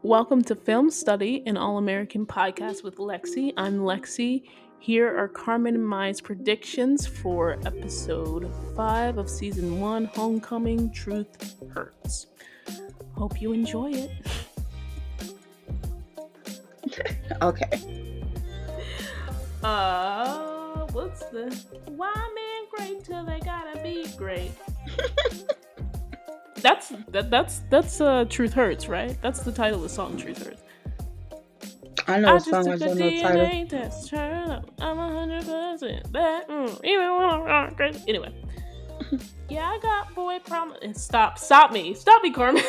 Welcome to Film Study, an all-American podcast with Lexi. I'm Lexi. Here are Carmen and my predictions for episode 5 of season 1, Homecoming: Truth Hurts. Hope you enjoy it. Okay. What's the why men great till they gotta be great? That's Truth Hurts, right? That's the title of the song, Truth Hurts. I know I a just song. took I a don't know the title. DNA test. Turn up. I'm 100% back. Even when I'm crazy. Anyway. Yeah, I got boy promise. Stop me, Carmen.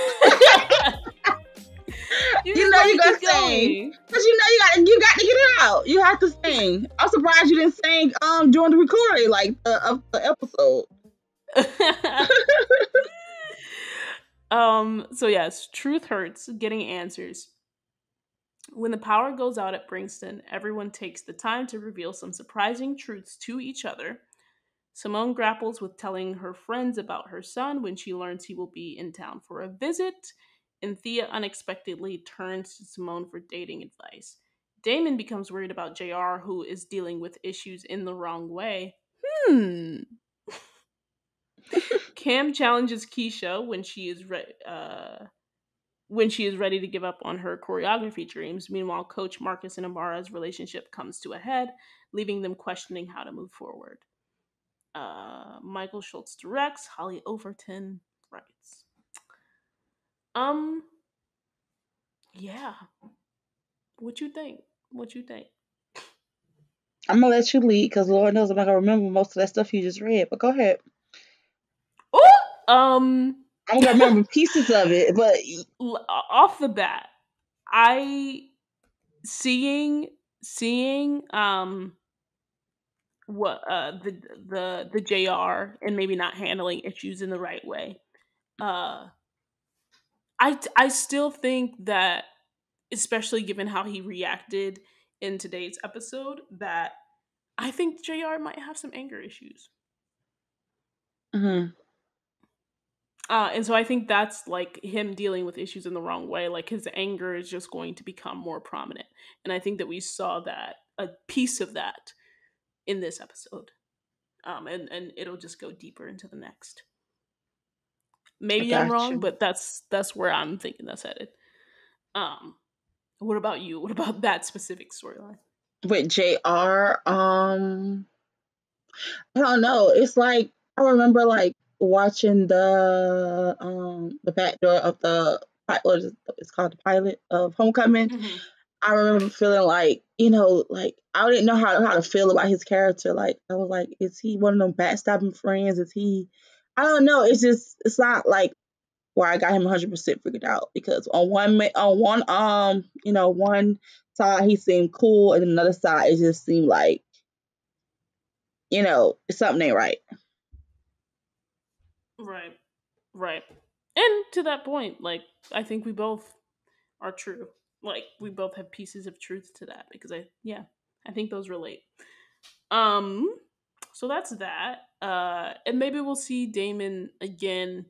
You know you gotta sing, cause you got to get it out. You have to sing. I'm surprised you didn't sing during the recording, like of the episode. So yes, Truth Hurts, getting answers. When the power goes out at Bringston, everyone takes the time to reveal some surprising truths to each other. Simone grapples with telling her friends about her son when she learns he will be in town for a visit, and Thea unexpectedly turns to Simone for dating advice. Damon becomes worried about JR, who is dealing with issues in the wrong way. Cam challenges Keisha when she is ready to give up on her choreography dreams. Meanwhile, Coach Marcus and Amara's relationship comes to a head, leaving them questioning how to move forward. Michael Schultz directs. Holly Overton writes. Yeah. What you think? I'm gonna let you lead, cause Lord knows I'm not gonna remember most of that stuff you just read. But go ahead. Oh, I'm gonna remember pieces of it, but off the bat, I seeing what the JR and maybe not handling issues in the right way. I still think that, especially given how he reacted in today's episode, that I think JR might have some anger issues. mm-hmm. And so I think that's like him dealing with issues in the wrong way. Like his anger is just going to become more prominent. And I think that we saw that, a piece of that, in this episode. And it'll just go deeper into the next. Maybe I'm wrong, but that's where I'm thinking that's headed. What about you? What about that specific storyline? With JR, I don't know. It's like I remember like watching the back door of the it's called the pilot of Homecoming. Mm-hmm. I remember feeling like, like I didn't know how to feel about his character. Like I was like, is he one of them backstabbing friends? Is he? I don't know. It's not like where I got him 100% figured out, because on one side he seemed cool, and another side it just seemed like something ain't right. Right. And to that point, like, I think we both are true. Like, we both have pieces of truth to that, because I think those relate. So that's that. And maybe we'll see Damon again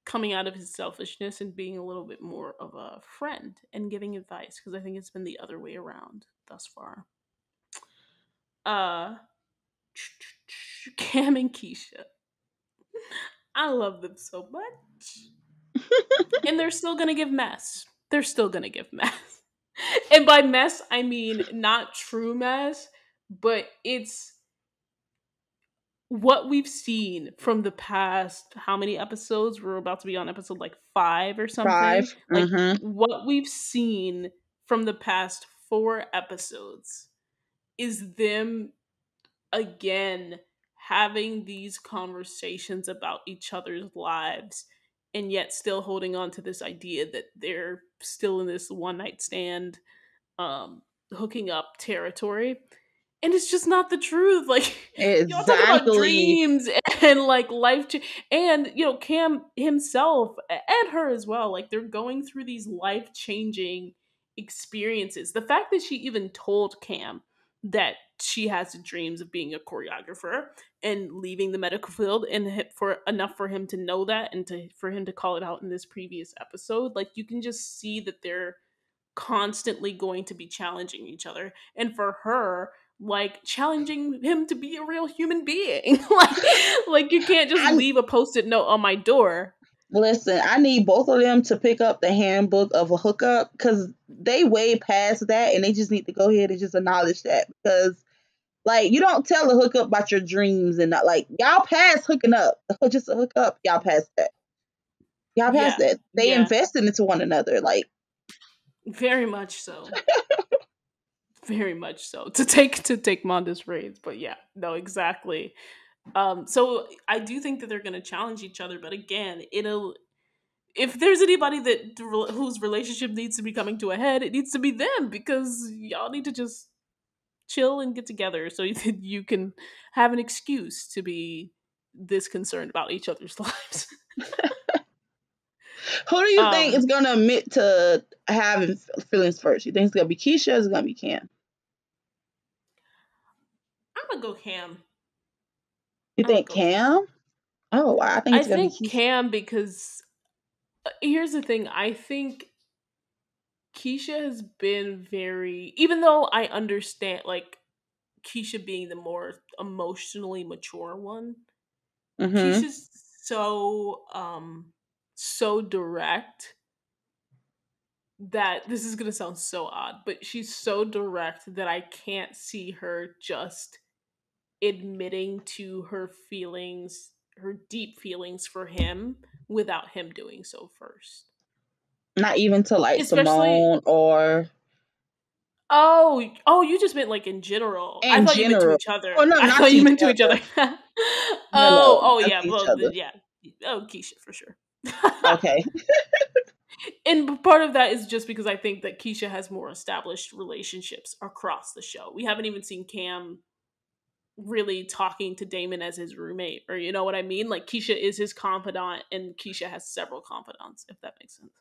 coming out of his selfishness and being a little bit more of a friend and giving advice, because I think it's been the other way around thus far. Cam and Keisha. I love them so much. And they're still gonna give mess. And by mess, I mean not true mess, but it's what we've seen from the past. How many episodes? We're about to be on episode like 5 or something. 5. Like Mm-hmm. what we've seen from the past 4 episodes is them again having these conversations about each other's lives, and yet still holding on to this idea that they're still in this one night stand, hooking up territory. And it's just not the truth. Like, y'all talk about Exactly. dreams and like and Cam himself and her as well, like they're going through these life-changing experiences. The fact that she even told Cam that she has dreams of being a choreographer and leaving the medical field, and for enough for him to know that, and for him to call it out in this previous episode, like you can just see that they're constantly going to be challenging each other. And for her, like challenging him to be a real human being. Like you can't just I leave a post-it note on my door. listen. I need both of them to pick up the handbook of a hookup because they way past that, and they just need to go ahead and just acknowledge that because like you don't tell a hookup about your dreams and not like y'all past hooking up. Just a hookup, y'all past that. Y'all past Yeah. that. They Yeah. invested into one another. Like Very much so. Very much so. To take Monda's raids, but yeah, no, exactly. So I do think that they're going to challenge each other, but again, it'll if there's anybody whose relationship needs to be coming to a head, it needs to be them because y'all need to just chill and get together so you can have an excuse to be this concerned about each other's lives. who do you think um, is gonna admit to having feelings first? You think it's gonna be Keisha or is it gonna be Cam? I'm gonna go Cam. You I'm gonna think go Cam. Cam? Oh wow, I think I it's gonna be think Keisha. Cam because here's the thing. I think Keisha has been very, even though I understand like Keisha being the more emotionally mature one, Mm-hmm. Keisha's so direct that this is gonna sound so odd, but she's so direct that I can't see her just admitting to her feelings, her deep feelings for him without him doing so first. Not even to like Especially Simone or oh, you just meant like in general. I in thought you meant to general. each other. Oh no, I not thought to you each meant to each other. other. No, no, Oh, not yeah. to each Well, other. yeah. Oh, Keisha for sure. Okay. And part of that is just because I think that Keisha has more established relationships across the show. We haven't even seen Cam really talking to Damon as his roommate, or you know what I mean? Like Keisha is his confidant, and Keisha has several confidants, if that makes sense.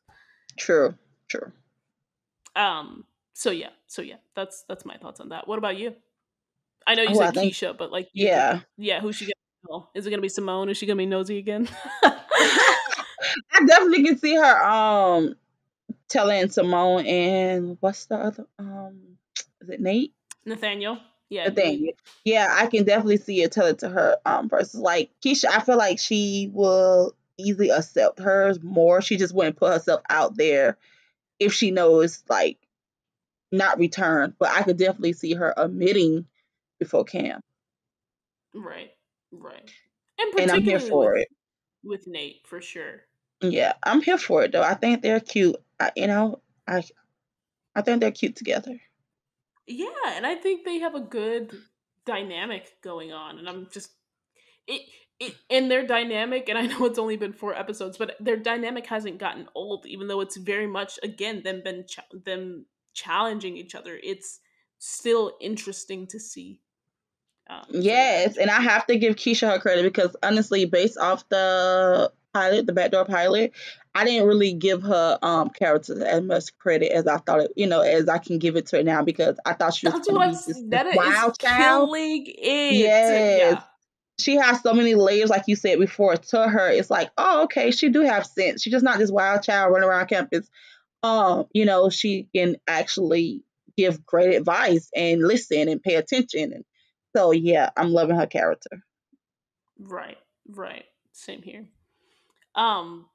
True. True. Um. So yeah. That's my thoughts on that. What about you? I know you Oh, I said think Keisha, but like you think, yeah. yeah, who's she gonna tell? Is it gonna be Simone? Is she gonna be nosy again? I definitely can see her telling Simone and what's the other is it Nate? Nathaniel? Yeah, Nathaniel. Nate. Yeah, I can definitely see it tell it to her versus like Keisha, I feel like she will easily accept hers more. She just wouldn't put herself out there if she knows like not returned. But I could definitely see her admitting before Cam. Right. Right. And And I'm here particularly for it. with Nate for sure. Yeah, I'm here for it though. I think they're cute. I I think they're cute together. Yeah, and I think they have a good dynamic going on, and I'm just it it and their dynamic, and I know it's only been 4 episodes, but their dynamic hasn't gotten old, even though it's very much again them challenging each other. It's still interesting to see. So yeah, I Yes, enjoy and I it. have to give Keisha her credit because honestly, based off the pilot, the backdoor pilot, I didn't really give her character as much credit as I thought it, as I can give it to her now because I thought she was That's going to what be this Netta is wild child. killing it. Yes, Yeah, she has so many layers, like you said before. To her, it's like, oh, okay, she do have sense. She's just not this wild child running around campus. She can actually give great advice and listen and pay attention. And so, yeah, I'm loving her character. right, right. Same here. Um,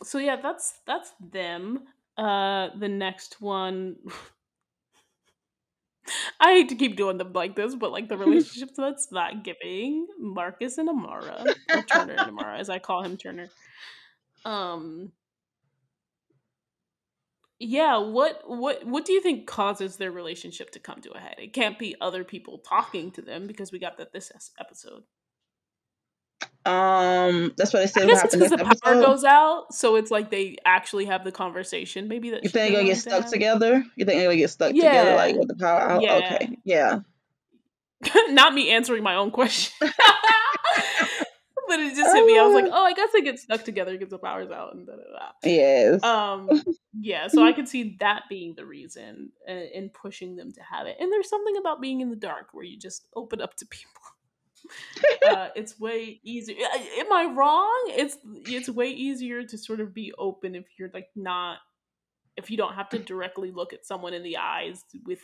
so yeah, that's them. The next one, I hate to keep doing them like this, but like the relationship that's not giving Marcus and Amara, or Turner and Amara, as I call him Turner. Um, yeah, what do you think causes their relationship to come to a head? It can't be other people talking to them because we got that this episode. That's what I I said will guess it's happen because next the power episode. goes out, so it's like they actually have the conversation maybe that You she's think they're been gonna get wanting to stuck have. together? You think they're gonna get stuck together like Yeah, with the power out? yeah. Okay, yeah. Not me answering my own question. But it just hit me. I was like, Ah, oh, I guess they get stuck together because the power's out and da da yes. da. Yeah, so I could see that being the reason in pushing them to have it. And there's something about being in the dark where you just open up to people. It's way easier. Am I wrong? It's way easier to sort of be open if you're like not if you don't have to directly look at someone in the eyes with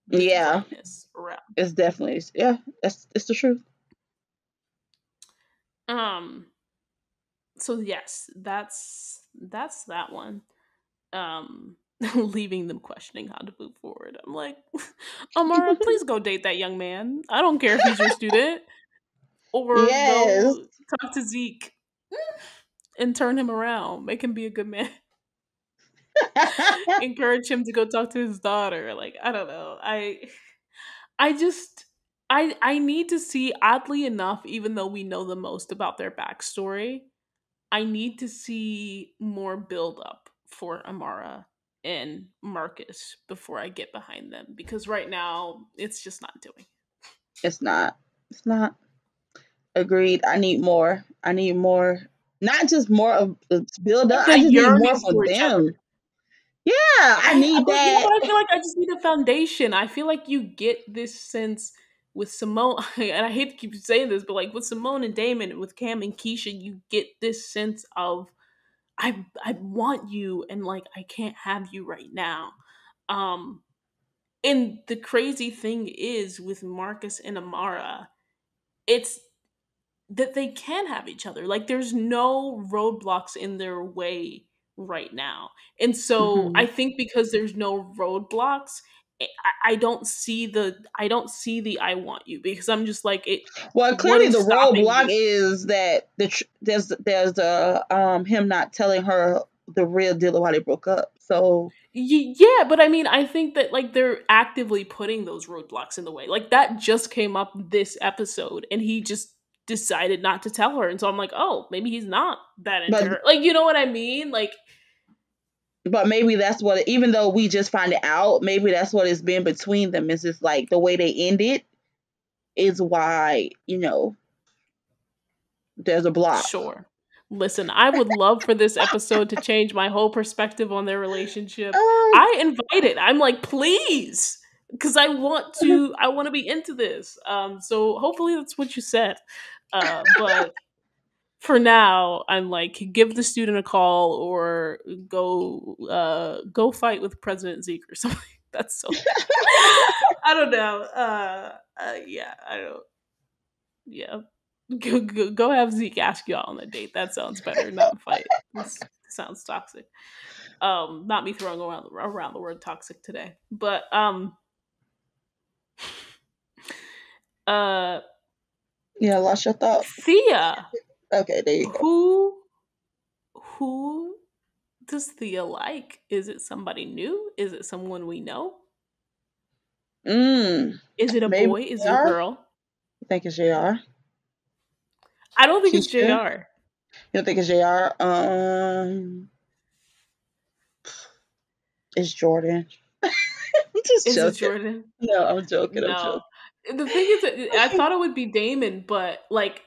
Yeah, brightness around. it's definitely, yeah, that's it's the truth. Um so yes, that's that one. Leaving them questioning how to move forward. I'm like, Amara, please go date that young man. I don't care if he's your student. Or Yes. go talk to Zeke and turn him around. Make him be a good man. Encourage him to go talk to his daughter. Like, I don't know. I just I need to see, oddly enough, even though we know the most about their backstory, I need to see more build up for Amara and Marcus before I get behind them, because right now it's just not doing. It's not. It's not. Agreed. I need more. I need more. Not just more of the build up. Like I the just need more yearning for for each other. them. Yeah, I need But yeah, that. but I feel like I just need a foundation. I feel like you get this sense with Simone, and I hate to keep saying this, but like with Simone and Damon, with Cam and Keisha, you get this sense of I want you, and like I can't have you right now. Um, and the crazy thing is with Marcus and Amara, it's that they can have each other. Like there's no roadblocks in their way right now. And so Hmm. I think because there's no roadblocks, I don't see the I want you, because I'm just like it. Well, What clearly is the stopping roadblock you? is that there's a him not telling her the real deal of why they broke up. So, Yeah, but I mean, I think that like they're actively putting those roadblocks in the way. Like that just came up this episode, and he just decided not to tell her. And so I'm like, oh, maybe he's not that into but her. Like, you know what I mean? Like, maybe that's what. Even though we just find it out, maybe that's what it's been between them. Is just like the way they end it is why there's a block. sure. Listen, I would love for this episode to change my whole perspective on their relationship. Uh, I invite it. I'm like, please, because I want to be into this. So hopefully that's what you said. But for now, I'm like, give the student a call, or go fight with President Zeke or something. That's so I don't know. Yeah, I don't. Yeah, go have Zeke ask you out on a date. That sounds better. Not fight. This sounds toxic. Not me throwing around the word toxic today, but uh, yeah, lost your thought. Thea, Okay, there you go. who who does Thea like? Is it somebody new? Is it someone we know? Mm, Is it a maybe boy? Is it a JR. girl? I think it's JR. I don't think it's Keisha. Jr. You don't think it's JR? It's Jordan. I'm just Is it joking. Jordan? No, I'm joking. I'm No. joking. The thing is that I thought it would be Damon, but like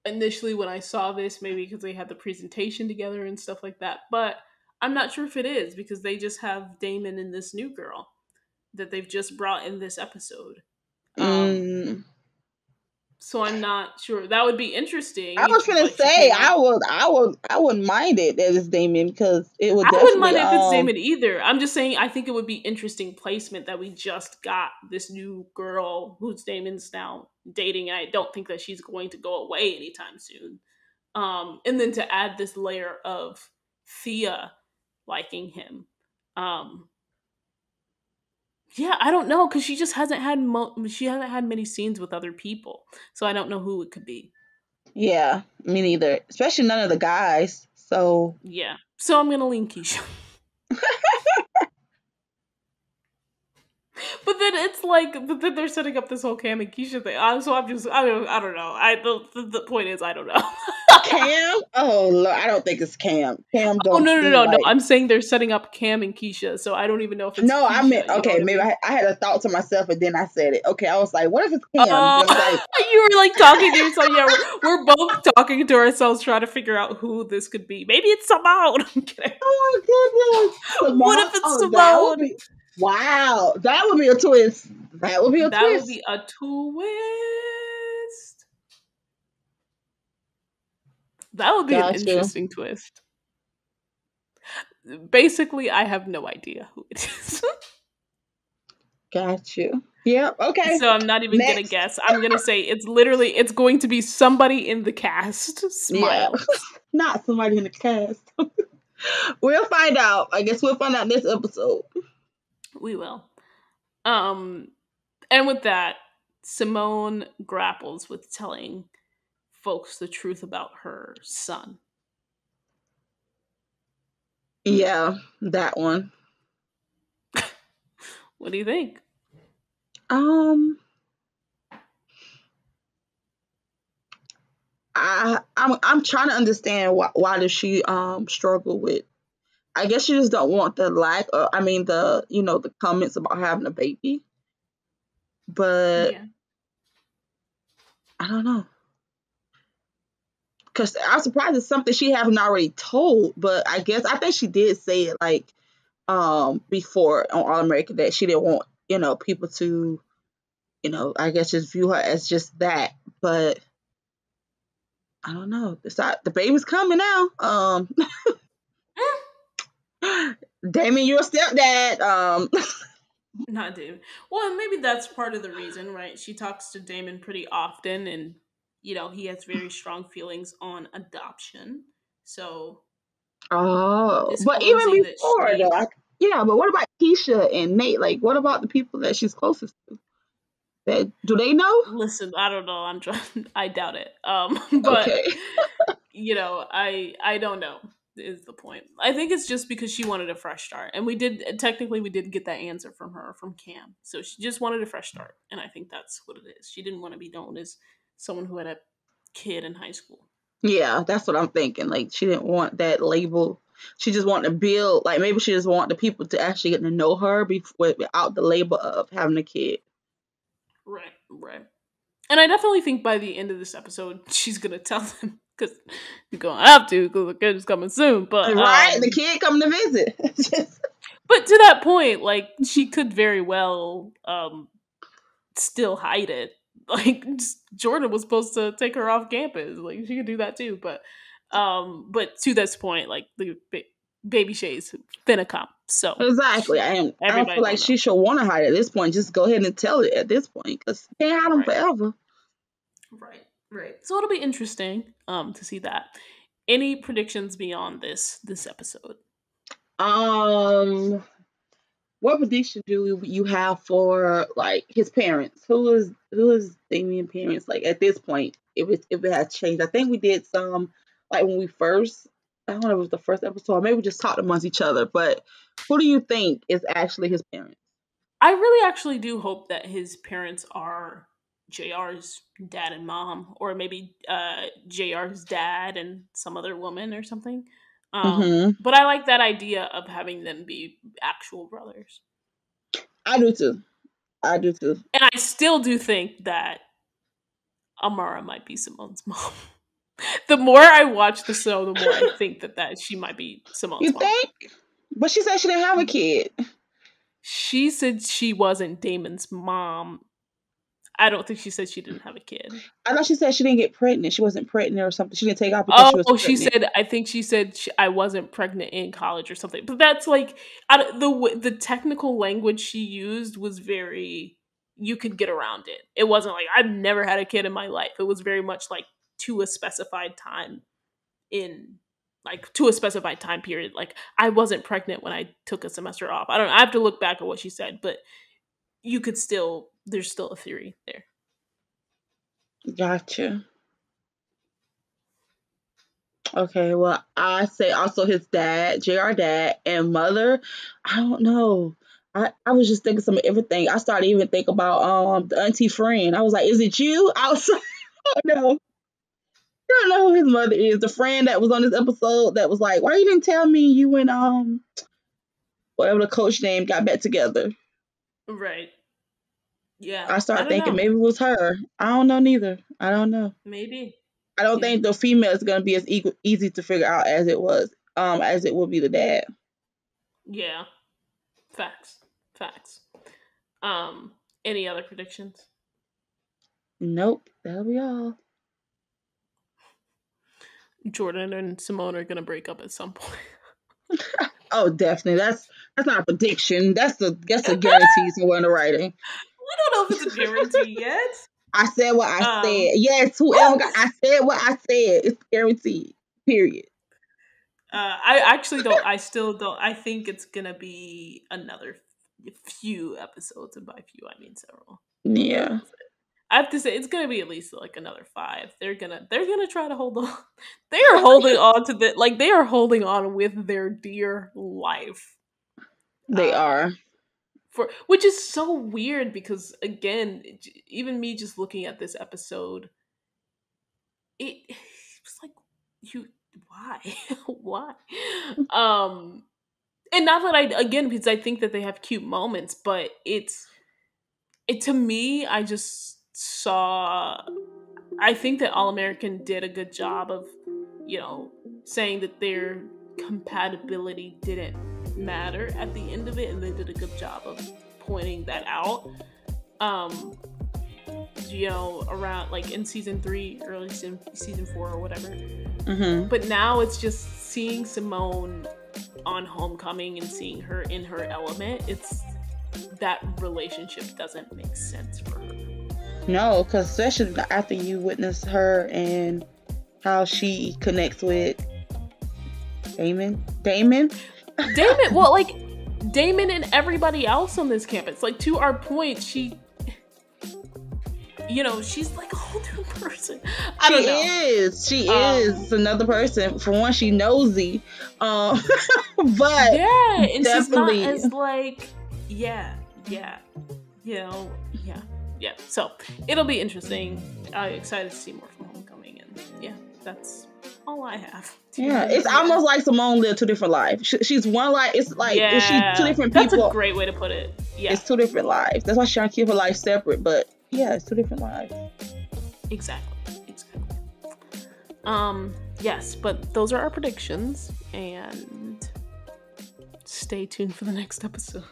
initially when I saw this, maybe because they had the presentation together and stuff like that. But I'm not sure if it is, because they just have Damon and this new girl that they've just brought in this episode. Um, Mm, so I'm not sure. That would be I interesting if was gonna like she say came out. I wouldn't mind it that it's Damien because it would I wouldn't definitely mind if it's Damon either. I'm just saying I think it would be interesting placement that we just got this new girl who's Damon's now dating, and I don't think that she's going to go away anytime soon. And then to add this layer of Thea liking him. Um, yeah, I don't know, because she just hasn't had she hasn't had many scenes with other people, so I don't know who it could be. yeah, me neither. Especially none of the guys. So Yeah, so I'm gonna lean Keisha. But then it's like, but then they're setting up this whole Cam and Keisha thing. So I'm just, I don't know. The point is, I don't know. Cam, oh Lord, I don't think it's Cam. Cam Oh don't no, no, seem no, no! like. I'm saying they're setting up Cam and Keisha, so I don't even know if it's No, I meant Keisha. You know okay. what I Maybe mean? I had a thought to myself, and then I said it. Okay, I was like, "What if it's Cam?" Oh, Then I was like, you were like talking to yourself. Yeah, we're both talking to ourselves, trying to figure out who this could be. Maybe it's Simone. I'm kidding. "Oh my goodness, What Simone! if it's Oh, that would Simone? be wow. That would be a twist. That would be a That would twist." be a twist. That would be an Got you. interesting twist. Basically, I have no idea who it is. Got you. Yep. Okay. So I'm not even gonna Next. guess. I'm gonna say it's going to be somebody in the cast. Yeah. Smile. Not somebody in the cast. We'll find out. I guess we'll find out this episode. We will. Um, and with that, Simone grapples with telling folks the truth about her son. Yeah, that one. What do you think? Um, I'm trying to understand why does she struggle with. I guess she just don't want the lack. I mean the comments about having a baby. But Yeah. I don't know. Because I'm surprised it's something she haven't already told. But I think she did say it like before on All American that she didn't want people to I guess just view her as just that. But I don't know. It's not, the baby's coming now. Damon, you're a stepdad. Not Damon. Well, maybe that's part of the reason, right? She talks to Damon pretty often, and he has very strong feelings on adoption. So But even disclosing that before though, she yeah. But what about Keisha and Nate? Like, what about the people that she's closest to? That do they know? listen, I don't know. I'm trying. I doubt it. But Okay. I don't know. Is the point? I think it's just because she wanted a fresh start, and we did get that answer from her from Cam. So she just wanted a fresh start, and I think that's what it is. She didn't want to be known as someone who had a kid in high school. Yeah, that's what I'm thinking. Like, she didn't want that label. She just wanted to build. Like, maybe she just want the people to actually get to know her before, without the label of having a kid. Right, right. And I definitely think by the end of this episode, she's gonna tell them because you're gonna have to because the kid is coming soon. Right? The kid coming to visit. But to that point, like she could very well still hide it. Like Jordan was supposed to take her off campus. Like she could do that too. But to this point, like the baby shades finna come. So Exactly. And I don't everybody feel like gonna know. she should want to hide at this point. Just go ahead and tell it at this point because you can't hide them Right. forever. Right. Right. So it'll be interesting to see that. Any predictions beyond this episode? Um, what prediction do you have for like his parents? Who is Damien's parents like at this point? If it has changed, I think we did some like when we first. I don't know if it was the first episode. Or maybe we just talked amongst each other. But who do you think is actually his parents? I really actually do hope that his parents are JR's dad and mom, or maybe JR's dad and some other woman or something. Mm-hmm. But I like that idea of having them be actual brothers. I do too. I do too. And I still do think that Amara might be Simone's mom. The more I watch the show, the more I think that she might be You Simone's mom. think? But she said she didn't have a kid. She said she wasn't Damon's mom. I don't think she said she didn't have a kid. I thought she said she didn't get pregnant. She wasn't pregnant or something. She didn't take out because she was Oh, she pregnant. said. I think she said I wasn't pregnant in college or something. But that's like the technical language she used was very. You could get around it. It wasn't like I've never had a kid in my life. It was very much like to a specified time in like to a specified time period. Like I wasn't pregnant when I took a semester off. I don't know. I have to look back at what she said, but you could still. There's still a theory there. Gotcha. Okay, well, I say also his dad, JR dad, and mother. I don't know. I was just thinking some of everything. I started even thinking about the auntie friend. I was like, is it you? I was like, oh no. I don't know who his mother is. The friend that was on this episode that was like, why you didn't tell me you and whatever the coach name got back together. Right. Yeah. I I started don't thinking know. maybe it was her. I don't know neither. I don't know. Maybe. I don't Yeah. think the female is gonna be as easy to figure out as it will be the dad. Yeah. Facts. Facts. Um, any other predictions? Nope, that'll be all. Jordan and Simone are gonna break up at some point. Oh, definitely. That's not a prediction. That's a guarantee somewhere in the writing. We don't know if it's a guarantee yet. I said what I Um, said. Yes, whoever got, what? I said what I said. It's guaranteed. Period. I actually don't. I still don't. I think it's gonna be another few episodes, and by few I mean several. Yeah, I have to say it's gonna be at least like another five. They're gonna try to hold on. They are holding on to the like they are holding on with their dear life. they Uh, are. for which is so weird because again, even me just looking at this episode, it was like you why why and not that I again because I think that they have cute moments, but it to me I just saw I think that All American did a good job of, you know, saying that their compatibility didn't matter at the end of it, and they did a good job of pointing that out. Um, around like in season 3, early season 4, or whatever. Mm-hmm. But now it's just seeing Simone on Homecoming and seeing her in her element. It's that relationship doesn't make sense for her. No, because especially after you witness her and how she connects with Damon. Damon. Well, like Damon and everybody else on this campus. Like to our point, she's like a whole new person. I don't know. She is another person. For one, she nosy, but yeah, and she's not definitely, as like, yeah, yeah. So it'll be interesting. I'm excited to see more from Homecoming, and yeah, that's all I have. yeah. It's almost like Simone lived 2 different lives. She's one life. It's like she's 2 different That's a people. great way to put it. Yeah, It's 2 different lives. That's why she's trying to keep her life separate. But yeah, it's 2 different lives. exactly. Yes, but those are our predictions, and stay tuned for the next episode.